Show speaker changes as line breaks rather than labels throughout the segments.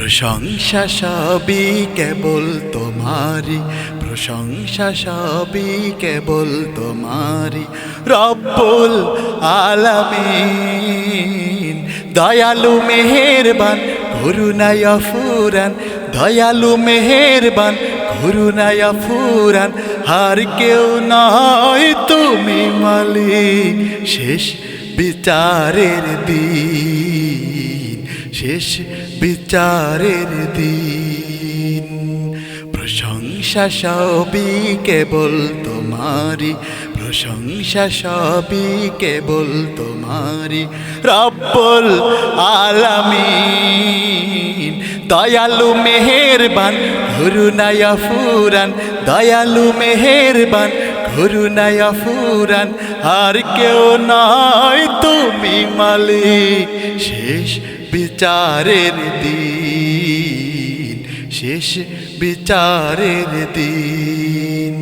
প্রশংসা সবই কেবল তোমারি, প্রশংসা সবই কেবল তোমারি। রব্বুল আলামিন দয়ালু মেহেরবান করুণায় ফুরান, দয়ালু মেহেরবান করুণায় ফুরান। আর কেউ নয় তুমি মালিক, শেষ বিচারের দিন, শেষ বিচারের দিন। প্রশংসা সবই কেবল তোমারি, প্রশংসা সবই কেবল তোমারি। রব্বুল আলামিন দয়ালু মেহেরবান করুণায় ফুরান, দয়ালু মেহেরবান করুণায় ফুরান। আর কেউ নয় তুমি মালিক, শেষ বিচারের দিন, শেষ বিচারের দিন।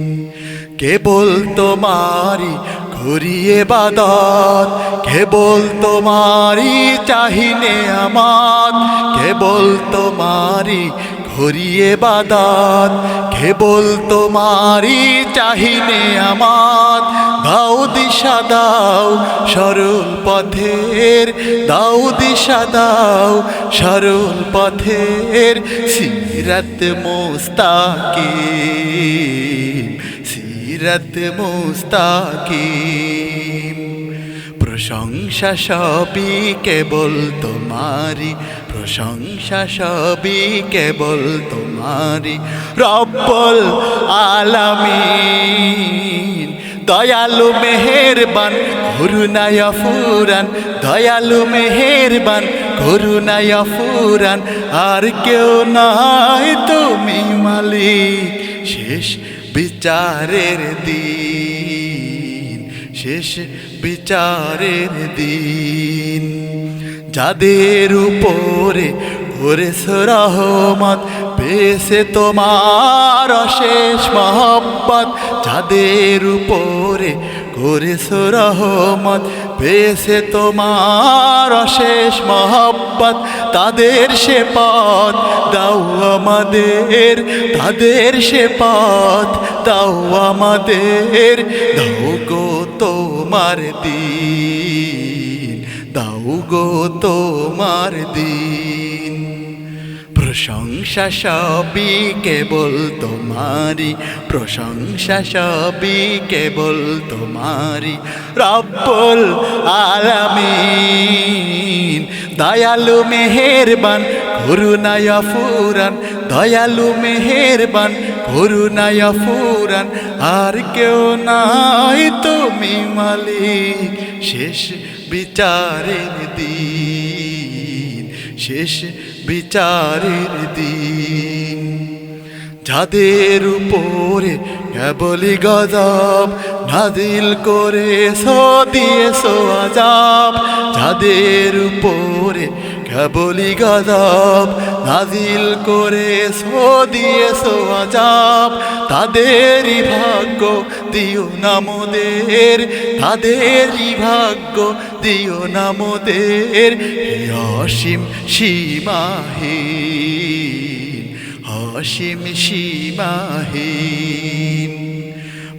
কেবল তোমারি করি ইবাদত, কেবল তোমারি চাহি নেয়ামত, কেবল তোমারি করি ইবাদত, কেবল তোমারি চাহি নেয়ামত। দাও দিশা দাও সরল পথের, দাও দিশা দাও সরল পথের। সিরাত মুস্তাকিম, সিরাত মুস্তাকিম। প্রশংসা সবই কেবল তোমারি, প্রশংসা সবই কেবল তোমারি। রব্বুল আলামিন দয়ালু মেহেরবান করুণায় ফুরান, দয়ালু মেহেরবান করুণায় ফুরান। আর কেউ নাই তুমি মালিক, শেষ বিচারের দিন, শেষ বিচারের দিন। যাদের উপরে করেছ রহমত, পেয়েছে তোমার অশেষ মহব্বত। যাদের উপরে করেছ রহমত, পেয়েছে তোমার অশেষ মহব্বত। তাদের সে পথ দাও আমাদের, তাদের সে পথ দাও আমাদের। দাও গো তোমার দিন, দাও গো তোমার দিন। প্রশংসা সবই কেবল তোমারি, প্রশংসা সবই কেবল তোমারি। রব্বুল আলামিন দয়ালু মেহেরবান করুণায় ফুরান, দয়ালু মেহেরবান করুণায় ফুরান। আর কেউ নাই তুমি মালিক, শেষ বিচারের দিন, শেষ বিচারের দিন। যাদের উপরে কেবলই গজব নাজিল করেছো, দিয়েছো আযাব। যাদের উপরে কেবলই গজব নাজিল করেছো, দিয়েছো আযাব। তাদেরই ভাগ্য দিও না মোদের, তাদেরই ভাগ্য দিও না মোদের। হে অসীম সীমাহীন, অসীম সীমাহীন।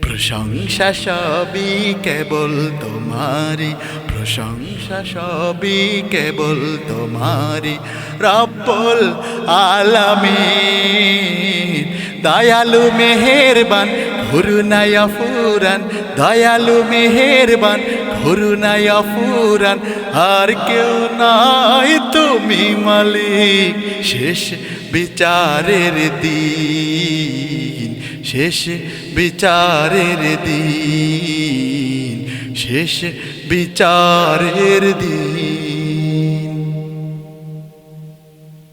প্রশংসা সবই কেবল তোমারি, প্রশংসা সবই কেবল তোমারি। রব্বুল আলামিন দয়ালু মেহেরবান করুণায় ফুরান, দয়ালু মেহেরবান করুণায় ফুরান। আর কেউ নাই তুমি মালিক, শেষ বিচারের দিন, শেষ বিচারের দিন, শেষ বিচারের দিন।